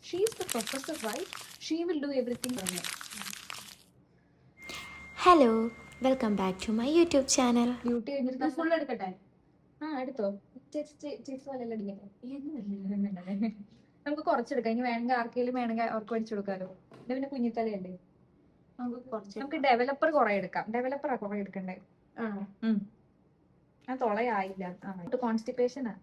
She is the professor, right? She will do everything for me. Hello, welcome back to my YouTube channel. Duty കഴിഞ്ഞിട്ട് full എടുക്കട്ടെ? എടുത്തോ. ചേച്ചി പോലെയല്ല അടിക്കട്ടെ. നമുക്ക് കുറച്ചെടുക്കാം. ഇനി വേണമെങ്കിൽ ആർക്കെങ്കിലും വേണമെങ്കിൽ അവർക്ക് പഠിച്ചു കൊടുക്കാമല്ലോ. ഇത് പിന്നെ കുഞ്ഞിത്തലയല്ലേ, നമുക്ക് ഡെവലപ്പർ കുറെ എടുക്കാം. ഡെവലപ്പറാ കുറെ എടുക്കണ്ടേ? തൊളയായില്ല. കോൺസ്റ്റിപ്പേഷനാ.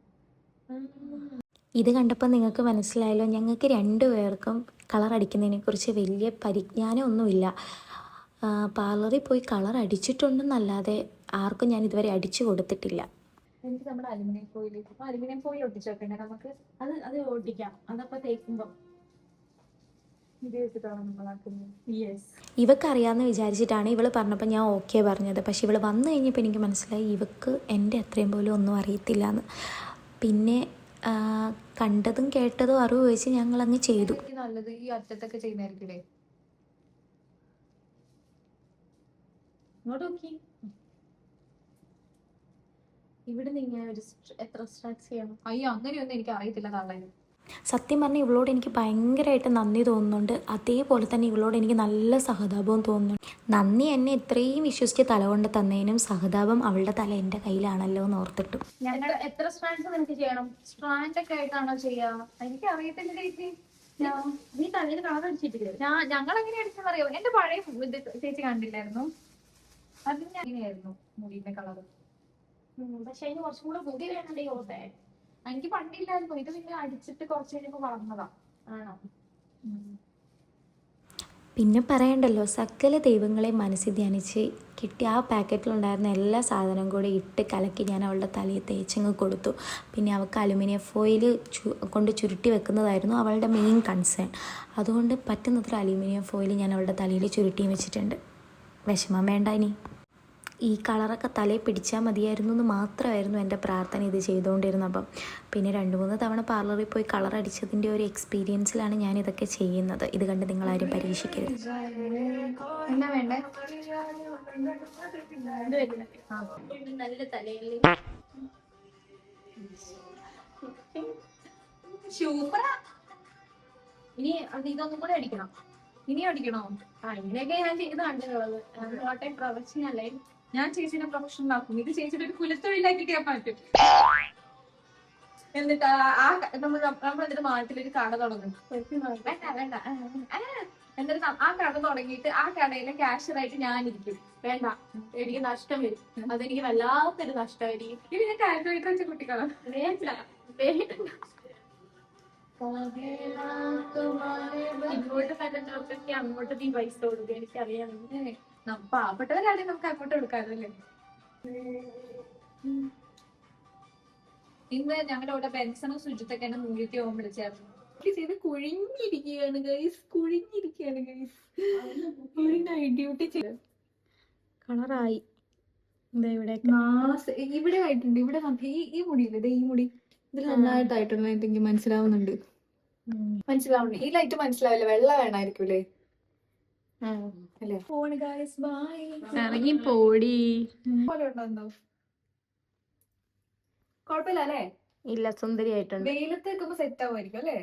ഇത് കണ്ടപ്പോൾ നിങ്ങൾക്ക് മനസ്സിലായല്ലോ, ഞങ്ങൾക്ക് രണ്ടുപേർക്കും കളർ അടിക്കുന്നതിനെ കുറിച്ച് വലിയ പരിജ്ഞാനമൊന്നുമില്ല. പാർലറിൽ പോയി കളർ അടിച്ചിട്ടുണ്ടെന്നല്ലാതെ ആർക്കും ഞാൻ ഇതുവരെ അടിച്ചു കൊടുത്തിട്ടില്ല. എനിക്ക് നമ്മുടെ അലുമിനിയം ഫോയിൽ ഒട്ടിച്ചു വെക്കണ്ടേ നമുക്ക്? അത് ഒട്ടിക്കാം. അതപ്പോ തേക്കുമ്പോ ഇവക്കറിയാമെന്ന് വിചാരിച്ചിട്ടാണ് ഇവള് പറഞ്ഞപ്പോൾ ഞാൻ ഓക്കെ പറഞ്ഞത്. പക്ഷെ ഇവള് വന്നു കഴിഞ്ഞപ്പോൾ എനിക്ക് മനസ്സിലായി ഇവക്ക് എൻ്റെ അത്രയും പോലും ഒന്നും അറിയത്തില്ല എന്ന്. പിന്നെ കണ്ടതും കേട്ടതും അറിവ് വെച്ച് ഞങ്ങളങ്ങ് ചെയ്തു. നല്ലത് ഈ അറ്റത്തൊക്കെ ചെയ്യുന്നതായിരിക്കില്ലേ? ഇവിടെ നിങ്ങൾ എത്ര സ്ട്രക്സ് ചെയ്യണം? അയ്യോ, അങ്ങനെയൊന്നും എനിക്ക് അറിയത്തില്ല തള്ളേ. സത്യം പറഞ്ഞാൽ ഇവളോട് എനിക്ക് ഭയങ്കരമായിട്ട് നന്ദി തോന്നുന്നുണ്ട്. അതേപോലെ തന്നെ ഇവളോട് എനിക്ക് നല്ല സഹതാപവും തോന്നുന്നുണ്ട്. നന്ദി എന്നെ ഇത്രയും വിശ്വസിച്ച് തല കൊണ്ട് തന്നതിനും സഹതാപം അവളുടെ തല എൻ്റെ കയ്യിലാണല്ലോ എന്ന് ഓർത്തിട്ടു. ഞങ്ങൾ എത്ര സ്ട്രാൻഡ്സ് നിനക്ക് ചെയ്യണം? സ്ട്രാൻഡ് ഒക്കെ ആയിട്ടാണോ ചെയ്യാ? എനിക്ക് അറിയത്തില്ല ചേച്ചി. നീ തലയിൽ കളർ അടിച്ചിട്ടില്ലേ? ഞങ്ങൾ എങ്ങനെ അടിച്ചെന്നറിയോ? എന്റെ പഴയ ചേച്ചി കണ്ടില്ലായിരുന്നു? അതിന് അങ്ങനെയായിരുന്നു മുടിയുടെ കളർ. പക്ഷെ അതിന് കുറച്ചും കൂടെ മുടി വേണല്ലേ ഓർത്തെ? എനിക്ക് പണ്ടില്ലായിരുന്നു. ഇത് പിന്നെ അടിച്ചിട്ട് കുറച്ച് കഴിഞ്ഞപ്പോ വളർന്നതാ. ആണോ? പിന്നെ പറയണ്ടല്ലോ, സകല ദൈവങ്ങളെ മനസ്സിൽ ധ്യാനിച്ച് കിട്ടിയ ആ പാക്കറ്റിലുണ്ടായിരുന്ന എല്ലാ സാധനവും കൂടി ഇട്ട് കലക്കി ഞാൻ അവളുടെ തലയിൽ തേച്ചങ്ങ് കൊടുത്തു. പിന്നെ അവൾക്ക് അലുമിനിയം ഫോയിൽ കൊണ്ട് ചുരുട്ടി വെക്കുന്നതായിരുന്നു അവളുടെ മെയിൻ കൺസേൺ. അതുകൊണ്ട് പറ്റുന്നത്ര അലുമിനിയം ഫോയിൽ ഞാൻ അവളുടെ തലയിൽ ചുരുട്ടിയും വെച്ചിട്ടുണ്ട്. വിഷമം വേണ്ട. ഇനി ഈ കളറൊക്കെ തലയിൽ പിടിച്ചാൽ മതിയായിരുന്നു എന്ന് മാത്രമായിരുന്നു എൻ്റെ പ്രാർത്ഥന ഇത് ചെയ്തുകൊണ്ടിരുന്നപ്പം. പിന്നെ 2-3 തവണ പാർലറിൽ പോയി കളർ അടിച്ചതിൻ്റെ ഒരു എക്സ്പീരിയൻസിലാണ് ഞാൻ ഇതൊക്കെ ചെയ്യുന്നത്. ഇത് കണ്ട് നിങ്ങളാരും പരീക്ഷിക്കരുത്. എന്നാ വേണ്ടേ? നല്ല തലയിൽ സൂപ്പറാ. ഇനി ഇതൊന്നും കൂടെ അടിക്കണം. ഇനിയും അടിക്കണോ? ഇങ്ങനെയൊക്കെ ഞാൻ ചെയ്ത് കണ്ടിട്ടുള്ളത്. നോട്ടെ പ്രൊഫഷണലേ. ഞാൻ ചേച്ചിനെ പ്രൊഫഷണൽ ആക്കും. ഇത് ചേച്ചിയുടെ ഒരു കുലത്തൊഴിലാക്കിട്ട് ഞാൻ മാറ്റും. എന്നിട്ട് നമ്മളെന്നിട്ട് നാട്ടിലൊരു കട തുടങ്ങും. വേണ്ട. എന്നിട്ട് ആ കട തുടങ്ങിയിട്ട് ആ കടയിലെ ക്യാഷ്യറായിട്ട് ഞാനിരിക്കും. വേണ്ട, എനിക്ക് നഷ്ടം വരും. അതെനിക്ക് വല്ലാത്തൊരു നഷ്ടമായിരിക്കും. ഇതിനെ കാൽക്കുലേറ്റർ വെച്ച് കുട്ടിക്കണം. ഇങ്ങോട്ട് തരുന്നവർക്കൊക്കെ അങ്ങോട്ട് നീ പൈസ കൊടുക്കുക. എനിക്കറിയാം. പാവപ്പെട്ടവരാണെങ്കിൽ നമുക്ക് അങ്ങോട്ട് കൊടുക്കാമല്ലേ. ഇന്ന് ഞങ്ങളുടെ ഇവിടെ ബെൻസണും സുജിത്തൊക്കെ എന്നെ മൂലിക്ക് പോകാൻ വിളിച്ചായിരുന്നു. ചെയ്ത് കുഴിഞ്ഞിരിക്കുകയാണ് ഗൈസ്. ഡ്യൂട്ടി ചെയ്ത് കളറായി ഇവിടെ ആയിട്ടുണ്ട്. ഇവിടെ ഈ മുടിയില്ലേ, ഈ മുടി ഇതിൽ നന്നായിട്ടായിട്ടുണ്ട്. എനിക്ക് മനസ്സിലാവുന്നുണ്ട്. ഈ ലൈറ്റ് മനസ്സിലാവില്ല. വെള്ള വേണമായിരിക്കൂലേ? ഇറങ്ങി പോടി. കൊഴപ്പില്ല അല്ലേ? ഇല്ല, സുന്ദരിയായിട്ടുണ്ട്. വെയിലത്ത് വെക്കുമ്പോ സെറ്റ് ആവുമായിരിക്കും അല്ലേ?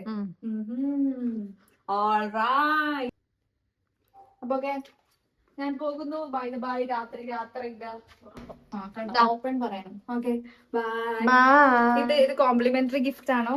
അപ്പൊ ഞാൻ പോകുന്നു. ബൈ. രാത്രി ഓപ്പൺ പറയണം. Okay, bye. ഇത് കോംപ്ലിമെന്ററി ഗിഫ്റ്റ് ആണോ?